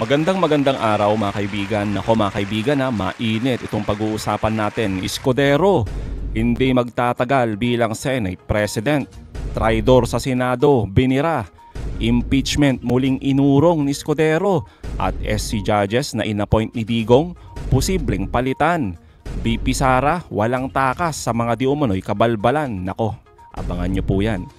Magandang araw mga kaibigan. Nako mga kaibigan mainit itong pag-uusapan natin. Escudero, hindi magtatagal bilang Senate President. Traidor sa Senado, binira. Impeachment muling inurong ni Escudero. At SC judges na inappoint ni Digong, posibleng palitan. BP Sara, walang takas sa mga di umano'y kabalbalan. Nako, abangan nyo po yan.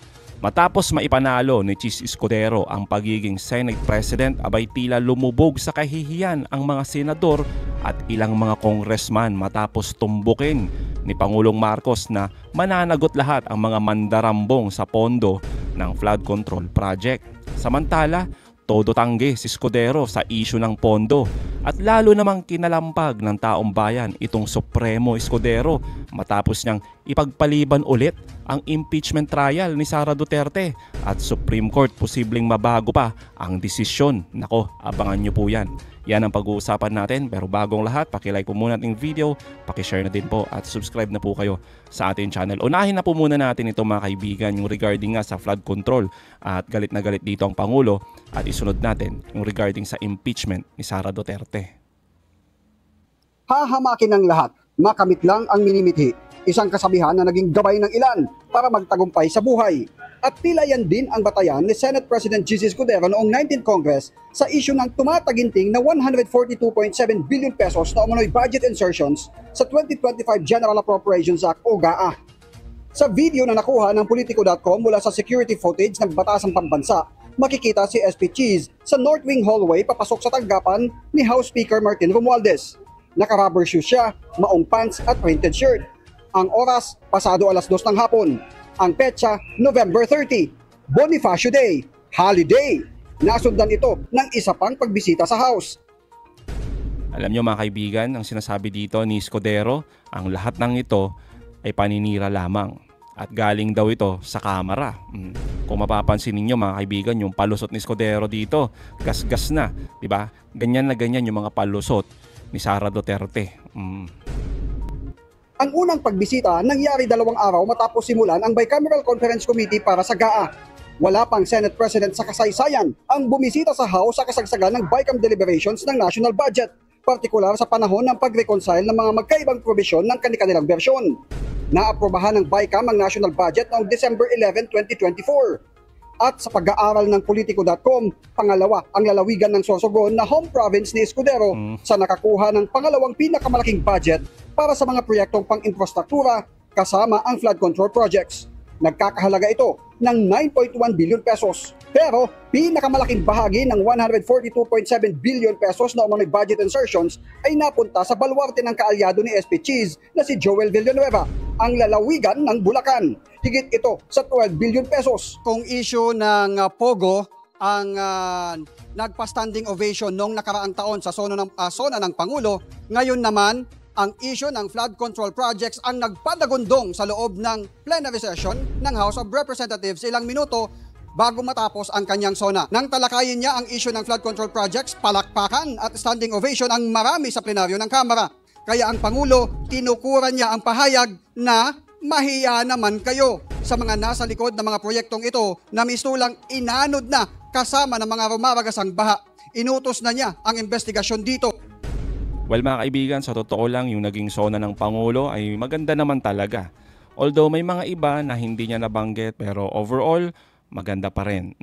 Matapos maipanalo ni Chis Escudero ang pagiging Senate President, abay tila lumubog sa kahihiyan ang mga senador at ilang mga congressman matapos tumbukin ni Pangulong Marcos na mananagot lahat ang mga mandarambong sa pondo ng flood control project. Samantala, todo tanggi si Escudero sa issue ng pondo at lalo namang kinalampag ng taong bayan itong Supremo Escudero matapos niyang ipagpaliban ulit ang impeachment trial ni Sara Duterte at Supreme Court posibleng mabago pa ang desisyon. Nako, abangan nyo po yan. Yan ang pag-uusapan natin, pero bagong lahat, pakilike po muna ating video, pakishare na din po at subscribe na po kayo sa ating channel. Unahin na po muna natin ito mga kaibigan, yung regarding nga sa flood control at galit na galit dito ang Pangulo, at isunod natin yung regarding sa impeachment ni Sara Duterte. Hahamakin ng lahat, makamit lang ang minimithi. Isang kasabihan na naging gabay ng ilan para magtagumpay sa buhay. At tila yan din ang batayan ni Senate President Chis Escudero noong 19th Congress sa issue ng tumataginting na 142.7 billion pesos na umano'y budget insertions sa 2025 General Appropriations Act o GAA. Sa video na nakuha ng Politico.com mula sa security footage ng Batasang Pambansa, makikita si SP Chis sa North Wing Hallway papasok sa tanggapan ni House Speaker Martin Romualdez. Naka-rubber shoes siya, maong pants at printed shirt. Ang oras, pasado 2:00 ng hapon. Ang petsa, November 30, Bonifacio Day, holiday. Nasundan ito ng isa pang pagbisita sa House. Alam nyo mga kaibigan, ang sinasabi dito ni Escudero, ang lahat ng ito ay paninira lamang. At galing daw ito sa Kamara. Kung mapapansin ninyo mga kaibigan, yung palusot ni Escudero dito, gas-gas na. Diba? Ganyan na ganyan yung mga palusot ni Sara Duterte. Ang unang pagbisita nangyari 2 araw matapos simulan ang Bicameral Conference Committee para sa GAA. Wala pang Senate President sa kasaysayan ang bumisita sa House sa kasagsagan ng BICAM deliberations ng national budget, partikular sa panahon ng pag-reconcile ng mga magkaibang probisyon ng kanilang bersyon. Naaprobahan ng BICAM ang national budget noong December 11, 2024. At sa pag-aaral ng Politico.com, pangalawa ang lalawigan ng Sorsogon na home province ni Escudero sa nakakuha ng pangalawang pinakamalaking budget para sa mga proyektong pang-infrastruktura kasama ang flood control projects. Nagkakahalaga ito ng 9.1 billion pesos. Pero pinakamalaking bahagi ng 142.7 billion pesos na umano'y budget insertions ay napunta sa baluarte ng kaalyado ni SP Chis na si Joel Villanueva, ang lalawigan ng Bulacan. Higit ito sa 12 billion pesos. Kung issue ng Pogo ang nagpa-standing ovation noong nakaraang taon sa sona ng Pangulo, ngayon naman ang issue ng flood control projects ang nagpadagundong sa loob ng plenary session ng House of Representatives ilang minuto bago matapos ang kanyang sona. Nang talakayin niya ang issue ng flood control projects, palakpakan at standing ovation ang marami sa plenaryo ng Kamara. Kaya ang Pangulo, tinukuran niya ang pahayag na mahiya naman kayo sa mga nasa likod ng mga proyektong ito na misulang inanod na kasama ng mga rumaragasang baha. Inutos na niya ang investigasyon dito. Well mga kaibigan, sa totoo lang yung naging sona ng Pangulo ay maganda naman talaga. Although may mga iba na hindi niya nabanggit, pero overall maganda pa rin.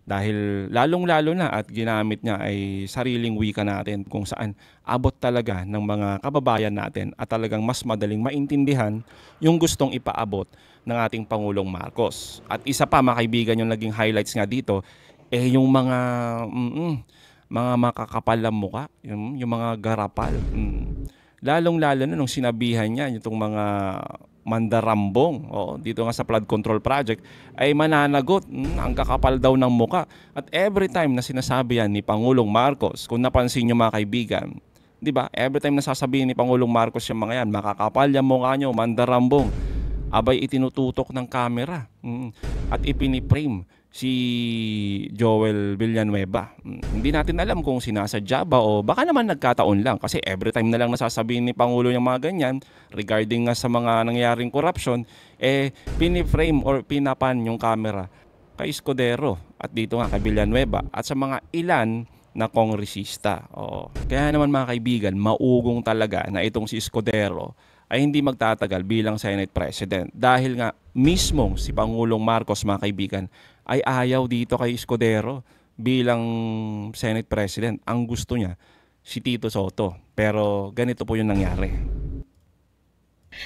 Dahil lalong-lalo na at ginamit niya ay sariling wika natin kung saan abot talaga ng mga kababayan natin at talagang mas madaling maintindihan yung gustong ipaabot ng ating Pangulong Marcos. At isa pa mga kaibigan, yung naging highlights nga dito, yung mga makakapal na muka, yung mga garapal. Lalong-lalo na nung sinabihan niya itong mga mandarambong dito nga sa flood control project ay mananagot, ang kakapal daw ng muka. At every time na sinasabi yan ni Pangulong Marcos, kung napansin nyo mga kaibigan, di ba? Every time na sasabihin ni Pangulong Marcos yung mga yan, makakapal yung mukha nyo, mandarambong, abay itinututok ng camera at ipiniprame si Joel Villanueva. Hindi natin alam kung sinasadya ba o baka naman nagkataon lang kasi every time na lang nasasabihin ni Pangulo yung mga ganyan regarding nga sa mga nangyaring corruption, piniframe or pinapan yung camera kay Escudero at dito nga kay Villanueva at sa mga ilan na kongresista. Oo. Kaya naman mga kaibigan, maugong talaga na itong si Escudero ay hindi magtatagal bilang Senate President. Dahil nga mismong si Pangulong Marcos mga kaibigan ay ayaw dito kay Escudero bilang Senate President. Ang gusto niya si Tito Sotto. Pero ganito po yung nangyari.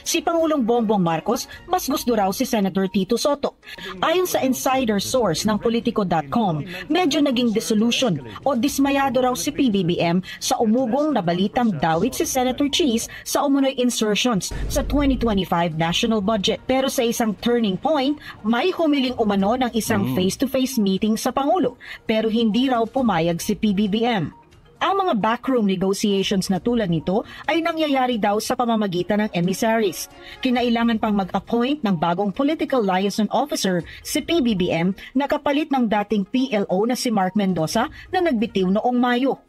Si Pangulong Bongbong Marcos mas gusto raw si Senator Tito Sotto. Ayon sa insider source ng Politico.com, medyo naging dissolution o dismayado raw si PBBM sa umugong na balitang dawit si Senator Cheese sa umunoy insertions sa 2025 national budget. Pero sa isang turning point, may humiling umano ng isang face-to-face meeting sa Pangulo pero hindi raw pumayag si PBBM. Ang mga backroom negotiations na tulad nito ay nangyayari daw sa pamamagitan ng emissaries. Kinailangan pang mag-appoint ng bagong political liaison officer si PBBM na kapalit ng dating PLO na si Mark Mendoza na nagbitiw noong Mayo.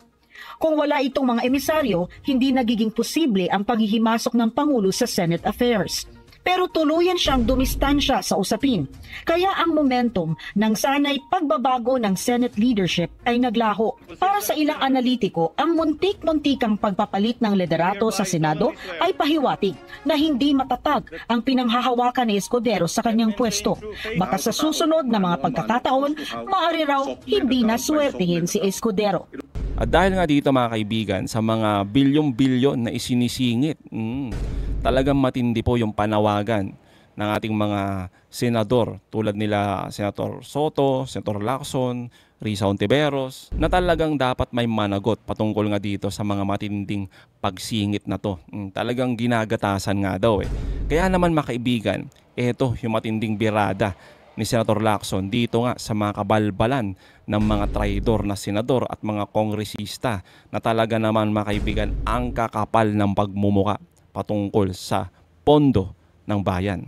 Kung wala itong mga emisaryo, hindi nagiging posible ang paghihimasok ng Pangulo sa Senate Affairs. Pero tuluyan siyang dumistansya sa usapin. Kaya ang momentum ng sanay pagbabago ng Senate leadership ay naglaho. Para sa ilang analitiko, ang muntik-muntikang pagpapalit ng liderato sa Senado ay pahiwatig na hindi matatag ang pinanghahawakan ni Escudero sa kanyang pwesto. Baka sa susunod na mga pagkakataon, maaari raw hindi na swertihin si Escudero. At dahil nga dito mga kaibigan, sa mga bilyong-bilyon na isinisingit, talagang matindi po yung panawagan ng ating mga senador tulad nila Senator Sotto, Senator Lacson, Risa Hontiveros, na talagang dapat may managot patungkol nga dito sa mga matinding pagsingit na to. Talagang ginagatasan nga daw eh. Kaya naman mga kaibigan, eto yung matinding birada ni Senator Lacson dito nga sa mga kabalbalan ng mga traidor na senador at mga kongresista na talaga naman mga kaibigan ang kakapal ng pagmumuka patungkol sa pondo ng bayan.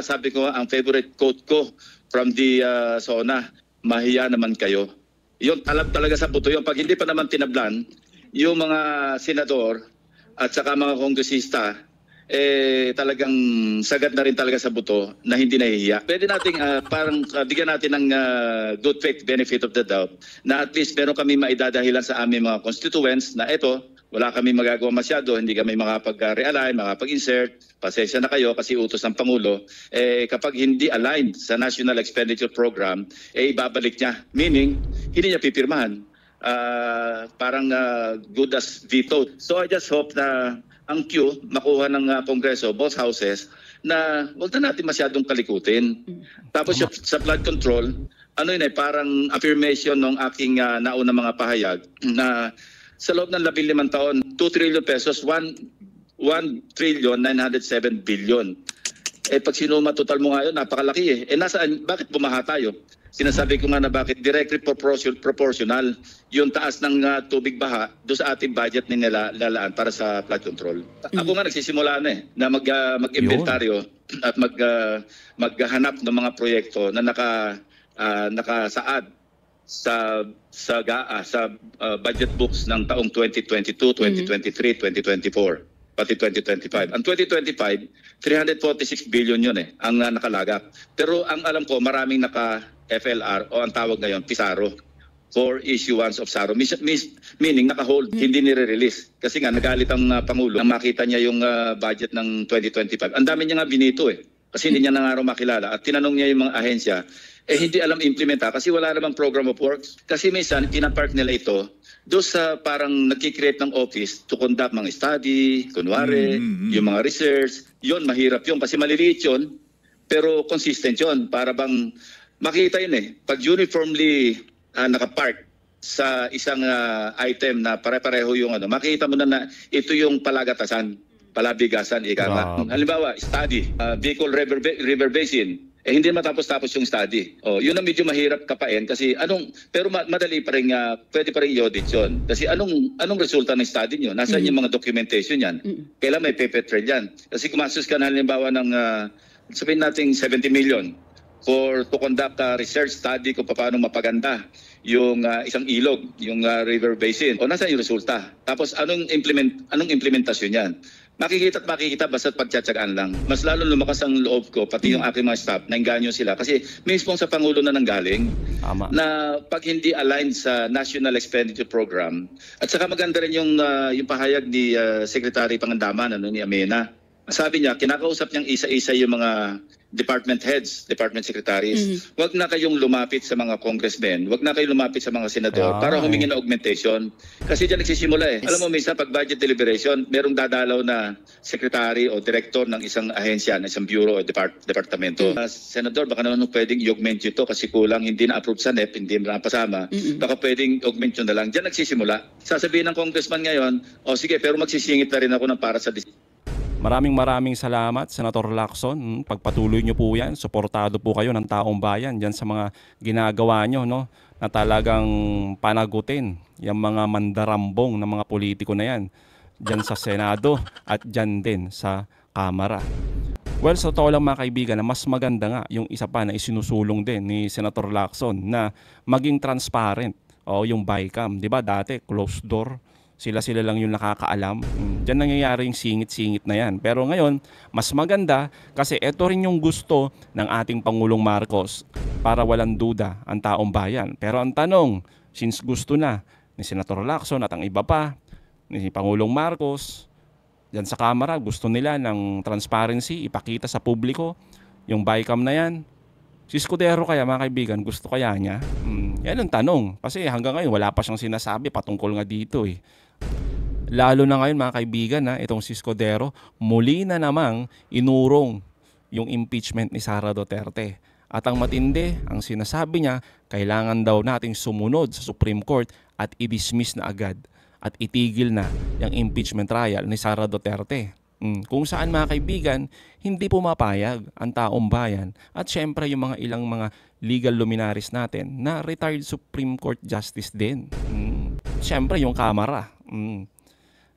Sabi ko, ang favorite quote ko from the SONA, mahiya naman kayo. Yun, alam talaga sa buto yun. Pag hindi pa naman tinablan, yung mga senador at saka mga kongresista, talagang sagat na rin talaga sa buto na hindi nahihiya. Pwede nating parang bigyan natin ng good faith benefit of the doubt na at least meron kami maidadahilan sa aming mga constituents na ito, wala kami magagawa masyado, hindi kami makapag-realign, makapag-insert, pasensya na kayo kasi utos ng Pangulo. Kapag hindi aligned sa National Expenditure Program, ibabalik niya. Meaning, hindi niya pipirmahan. Parang good as vetoed. So I just hope na ang queue makuha ng Kongreso, both houses, na huwag na natin masyadong kalikutin. Tapos sa flood control, parang affirmation ng aking nauna mga pahayag na sa loob ng 15 taon, 2 trillion pesos, 1 trillion 907 billion. Pag sinuma total mo ngayon, napakalaki eh. Nasaan, bakit bumaha tayo? Sinasabi ko nga na bakit directly proportional yung taas ng tubig baha doon sa ating budget na nilalaan para sa flood control. Ako nga nagsisimula na na mag-inventaryo at maghanap ng mga proyekto na nakasaad sa GAA, sa budget books ng taong 2022, 2023, 2024, pati 2025. Ang 2025, 346 billion yun ang nakalagak. Pero ang alam ko, maraming naka-FLR o ang tawag ngayon, PISARO, for issuance of SARO. Meaning, naka-hold, hindi nire-release. Kasi nga, nagalit ang Pangulo nang makita niya yung budget ng 2025. Ang dami niya nga binito kasi hindi niya na nga raw makilala. At tinanong niya yung mga ahensya, hindi alam implementa kasi wala namang program of works. Kasi minsan, pinapark nila ito doon sa parang nagkikreate ng office to conduct mga study, kunwari, yung mga research. Yun, mahirap yun kasi maliliit yun, pero consistent yun. Para bang makita yun Pag uniformly nakapark sa isang item na pare-pareho yung makita mo na ito yung palagatasan, palabigasan, ika nga. Halimbawa, study, Bicol River Basin. Hindi matapos-tapos yung study. Yun ang medyo mahirap kapain kasi pero madali pa rin, pwede pa rin i-audit yun. Kasi anong resulta ng study nyo? Nasaan yung mga documentation yan? Kailan may paper trail yan? Kasi kumasos ka na halimbawa ng, sabihin natin 70 million to conduct a research study kung paano mapaganda yung isang ilog, yung river basin. Nasaan yung resulta? Tapos anong implementasyon yan? Makikita at makikita basta't pagtsatsagaan lang. Mas lalo lumakas ang loob ko, pati yung aking mga staff, nainganyo sila. Kasi mismo sa Pangulo na nanggaling, Tama. na pag hindi aligned sa National Expenditure Program, at saka maganda rin yung pahayag ni Secretary Pangandaman, ni Amena. Sabi niya, kinakausap niyang isa-isa yung mga department heads, department secretaries. Huwag na kayong lumapit sa mga congressmen, huwag na kayong lumapit sa mga senador para humingi ng augmentation. Kasi diyan nagsisimula eh. Alam mo, minsan pag budget deliberation, merong dadalaw na secretary o director ng isang ahensya, ng isang bureau o departamento. Senador, baka naman pwedeng i-augment yun to kasi kulang, hindi na-approve sa NEP, hindi na napasama. Baka pwedeng augment yun na lang. Diyan nagsisimula. Sasabihin ng congressman ngayon, o sige, pero magsisingit na rin ako ng para sa Maraming salamat, Senator Lacson. Pagpatuloy nyo po yan, suportado po kayo ng taong bayan dyan sa mga ginagawa nyo, no? Na talagang panagutin yung mga mandarambong ng mga politiko na yan dyan sa Senado at dyan din sa Kamara. Well, sa totoo lang mga kaibigan, na mas maganda nga yung isa pa na isinusulong din ni Senator Lacson na maging transparent yung BICAM. Diba dati, closed door, sila lang yung nakakaalam. Diyan nangyayari yung singit-singit na yan. Pero ngayon, mas maganda kasi ito rin yung gusto ng ating Pangulong Marcos para walang duda ang taong bayan. Pero ang tanong, since gusto na ni Senator Lacson at ang iba pa, ni Pangulong Marcos, diyan sa Kamara, gusto nila ng transparency, ipakita sa publiko yung BICAM na yan. Si Escudero kaya mga kaibigan, gusto kaya niya? Yan ang tanong. Kasi hanggang ngayon, wala pa siyang sinasabi patungkol nga dito eh. Lalo na ngayon mga kaibigan, itong si Escudero, muli na namang inurong yung impeachment ni Sara Duterte. At ang matindi, ang sinasabi niya, kailangan daw nating sumunod sa Supreme Court at i-dismiss na agad at itigil na yung impeachment trial ni Sara Duterte. Kung saan mga kaibigan, hindi pumapayag ang taong bayan at syempre yung mga ilang mga legal luminaries natin na retired Supreme Court Justice din. Syempre yung Kamara.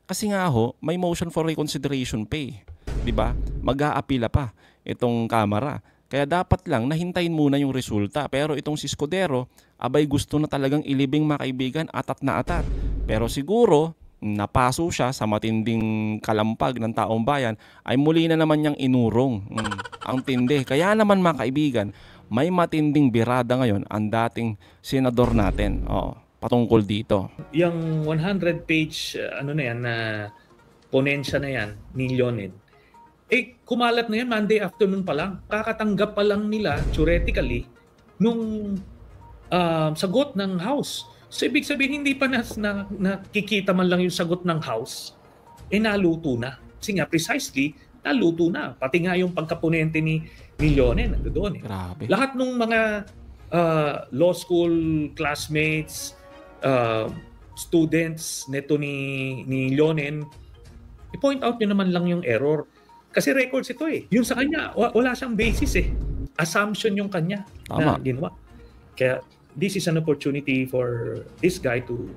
Kasi nga may motion for reconsideration pa eh. 'Di ba? Mag-aapila pa itong Kamara. Kaya dapat lang nahintayin muna yung resulta. Pero itong si Escudero, abay gusto na talagang ilibing mga kaibigan, atat na atat. Pero siguro, napaso siya sa matinding kalampag ng taong bayan, ay muli na naman niyang inurong. Ang tindi. Kaya naman mga kaibigan, may matinding birada ngayon ang dating senador natin. Patungkol dito. Yung 100-page na ponensya na yan ni Leonen, kumalat na yan Monday afternoon pa lang. Kakatanggap pa lang nila theoretically nung sagot ng House. So ibig sabihin hindi pa nakikita man lang yung sagot ng House, naluto na. Kasi nga precisely naluto na. Pati nga yung pagkaponente ni Leonen nandoon. Grabe. Lahat ng mga law school classmates, students neto ni Leonen, i-point out nyo naman lang yung error. Kasi records ito eh. Yung sa kanya, wala siyang basis eh. Assumption yung kanya na ginawa. Kaya this is an opportunity for this guy to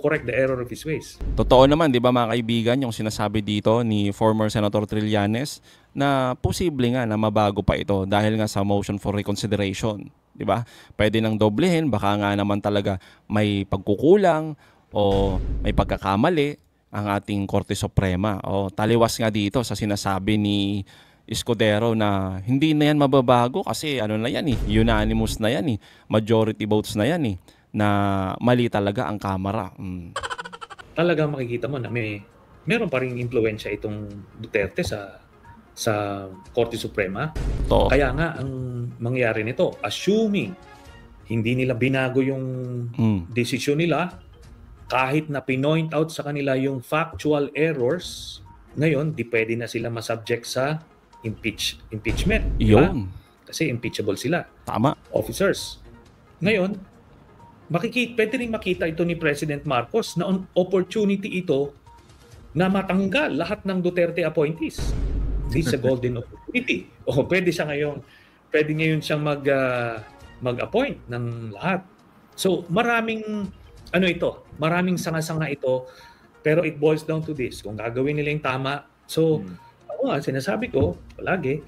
correct the error of his ways. Totoo naman, di ba mga kaibigan, yung sinasabi dito ni former Senator Trillanes na posible nga na mabago pa ito dahil nga sa motion for reconsideration. Di ba? Pwede nang doblehin, baka nga naman talaga may pagkukulang o may pagkakamali ang ating Korte Suprema. Taliwas nga dito sa sinasabi ni Escudero na hindi na yan mababago kasi na yan unanimous na yan majority votes na yan na mali talaga ang Kamara. Talaga makikita mo na meron pa ring impluwensya itong Duterte sa Korte Suprema. Kaya nga ang mangyari nito, assuming hindi nila binago yung desisyon nila, kahit na pinoint out sa kanila yung factual errors, ngayon di pwede na sila masubject sa impeachment. Diba? Yun. Kasi impeachable sila. Tama. Officers. Ngayon, pwede rin makita ito ni President Marcos na opportunity ito na matanggal lahat ng Duterte appointees. This is a golden opportunity. Pwede ngayon siyang mag-appoint ng lahat. So maraming sanga-sanga ito, pero it boils down to this. Kung gagawin nila yung tama, sinasabi ko palagi,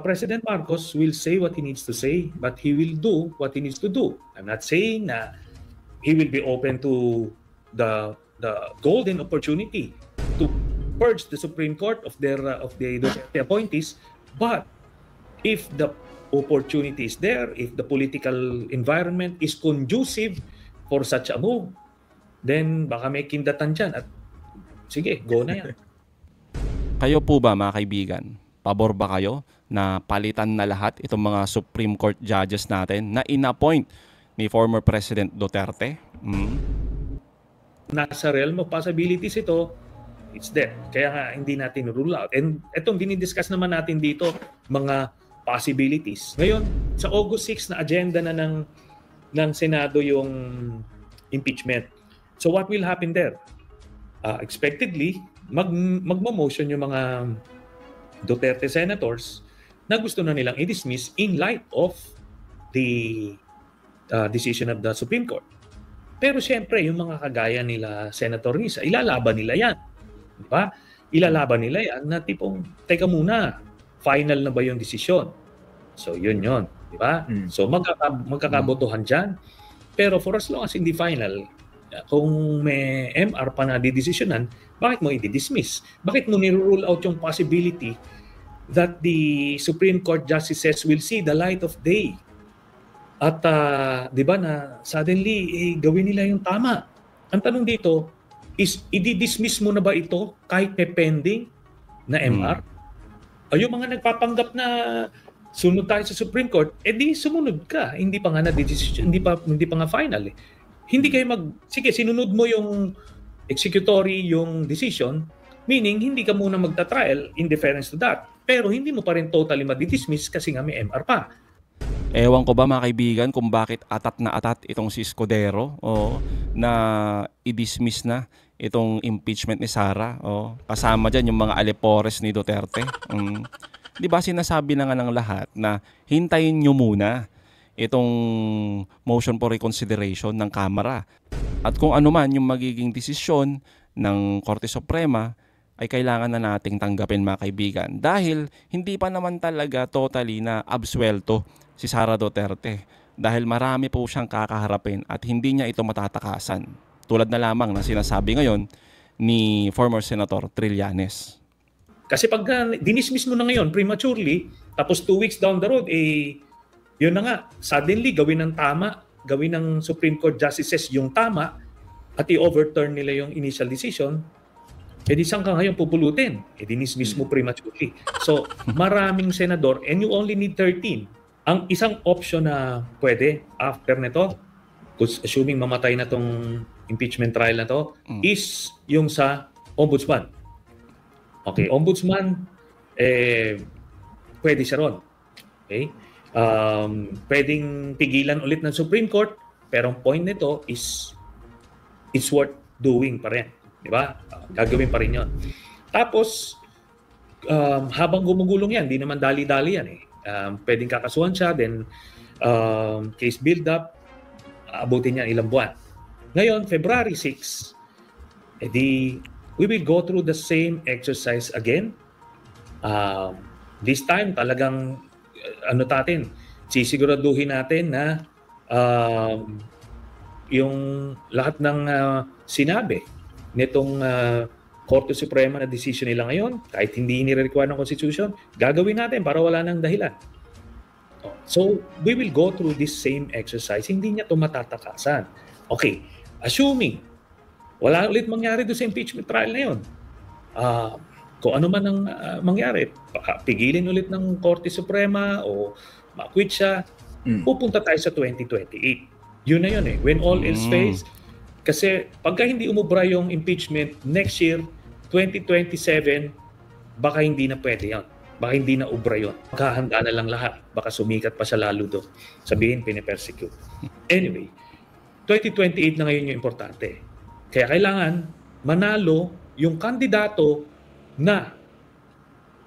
President Marcos will say what he needs to say, but he will do what he needs to do. I'm not saying na he will be open to the the golden opportunity to purge the Supreme Court of the Duterte appointees. But if the opportunity is there, if the political environment is conducive for such a move, then baka may kindatan dyan at sige, go na yan. Kayo po ba mga kaibigan, pabor ba kayo na palitan na lahat itong mga Supreme Court judges natin na in-appoint ni former President Duterte? Nasa realm of possibilities ito, it's there. Kaya nga hindi natin rule out. And itong dinidiscuss naman natin dito, mga possibilities. Ngayon, sa August 6 na agenda na ng Senado yung impeachment. So what will happen there? Expectedly, magmo-motion yung mga Duterte senators na gusto na nilang i-dismiss in light of the decision of the Supreme Court. Pero siyempre, yung mga kagaya nila Senator Risa, ilalaban nila yan. Diba? Ilalaban nila yan na tipong, teka muna, final na ba yung desisyon? So, yun. Diba? So, magkakabotohan dyan. Pero for as long as hindi final, kung may MR pa na didesisyonan, bakit mo i-dismiss? Bakit mo ni-rule out yung possibility that the Supreme Court justices will see the light of day? At di ba na suddenly gawin nila yung tama. Ang tanong dito is, i-dismiss mo na ba ito kahit may pending na MR? Yung mga nagpapanggap na sunod tayo sa Supreme Court, di sumunod ka. Hindi pa nga na-decision, hindi pa nga final eh. Hindi kayo sige, sinunod mo yung executory yung decision, meaning hindi ka muna magta-trial in deference to that. Pero hindi mo pa rin totally ma-dismiss kasi nga may MR pa. Ewan ko ba mga kaibigan kung bakit atat na atat itong si Escudero na i-dismiss na itong impeachment ni Sara. Kasama dyan yung mga alipores ni Duterte. Di ba sinasabi na nga ng lahat na hintayin nyo muna itong motion for reconsideration ng Kamara. At kung ano man yung magiging desisyon ng Korte Suprema, ay kailangan na nating tanggapin mga kaibigan. Dahil hindi pa naman talaga totally na absuelto si Sara Duterte. Dahil marami po siyang kakaharapin at hindi niya ito matatakasan. Tulad na lamang na sinasabi ngayon ni former Senator Trillanes. Kasi pag dinismiss mo na ngayon prematurely, tapos 2 weeks down the road, yun na nga, suddenly gawin ng tama, gawin ng Supreme Court justices yung tama at i-overturn nila yung initial decision, di saan ka ngayon pupulutin? Dinismiss mo prematurely. So, maraming senador and you only need 13. Ang isang option na pwede after nito, assuming mamatay na tong impeachment trial na to, is yung sa ombudsman. Okay, ombudsman, pwede siya ron. Okay? Pwedeng pigilan ulit ng Supreme Court, pero ang point nito is it's worth doing pa rin. Di ba? Gagawin pa rin yun. Tapos, habang gumugulong yan, di naman dali-dali yan eh. Pwedeng kakasuhan siya, then case build-up, abutin niya ilang buwan. Ngayon, February 6, we will go through the same exercise again. This time, talagang sisiguraduhin natin na yung lahat ng sinabi nitong Korte Suprema na decision nila ngayon, kahit hindi nire-require ng Constitution, gagawin natin para wala nang dahilan. So, we will go through this same exercise. Hindi niya ito matatakasan. Okay, assuming wala ulit mangyari doon sa impeachment trial na yun, kung ano man ang mangyari, pigilin ulit ng Korte Suprema o ma-quit siya, pupunta tayo sa 2028. Yun na yun eh. When all else fails, kasi pagka hindi umubra yung impeachment next year, 2027, baka hindi na pwede yan. Baka hindi na ubra yun. Magkahanda na lang lahat. Baka sumikat pa siya lalo doon. Sabihin, pinipersecute. Anyway, 2028 na ngayon yung importante. Kaya kailangan manalo yung kandidato na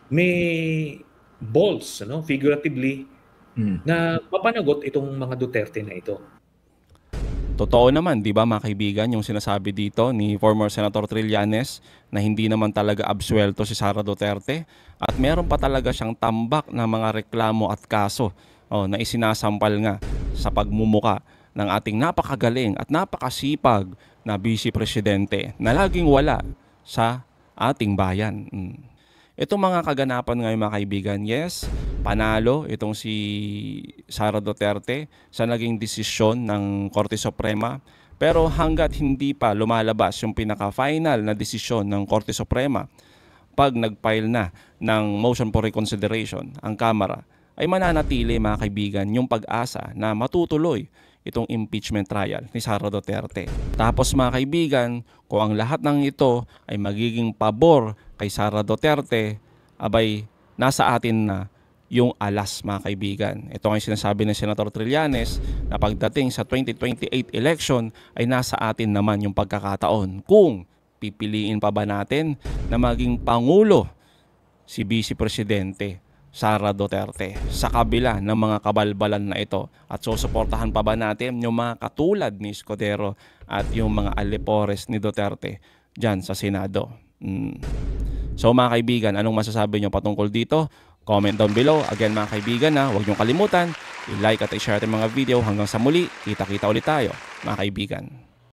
may balls, figuratively, na mapanagot itong mga Duterte na ito. Totoo naman, di ba mga kaibigan, yung sinasabi dito ni former Senator Trillanes na hindi naman talaga absuelto si Sara Duterte at meron pa talaga siyang tambak na mga reklamo at kaso na isinasampal nga sa pagmumuka ng ating napakagaling at napakasipag na Vice Presidente na laging wala sa ating bayan. Itong mga kaganapan ngayon mga kaibigan, yes, panalo itong si Sara Duterte sa naging desisyon ng Korte Suprema. Pero hanggat hindi pa lumalabas yung pinaka-final na desisyon ng Korte Suprema, pag nag-file na ng motion for reconsideration ang Kamara, ay mananatili mga kaibigan yung pag-asa na matutuloy itong impeachment trial ni Sara Duterte. Tapos mga kaibigan, kung ang lahat ng ito ay magiging pabor kay Sara Duterte, abay nasa atin na yung alas mga kaibigan. Ito ang sinasabi ng Senator Trillanes na pagdating sa 2028 election ay nasa atin naman yung pagkakataon kung pipiliin pa ba natin na maging Pangulo si Vice Presidente Sara Duterte sa kabila ng mga kabalbalan na ito, at susuportahan pa ba natin yung mga katulad ni Escudero at yung mga alipores ni Duterte dyan sa Senado. So mga kaibigan, anong masasabi nyo patungkol dito? Comment down below. Again mga kaibigan, huwag nyo kalimutan i-like at i-share ating mga video. Hanggang sa muli, kita-kita ulit tayo mga kaibigan.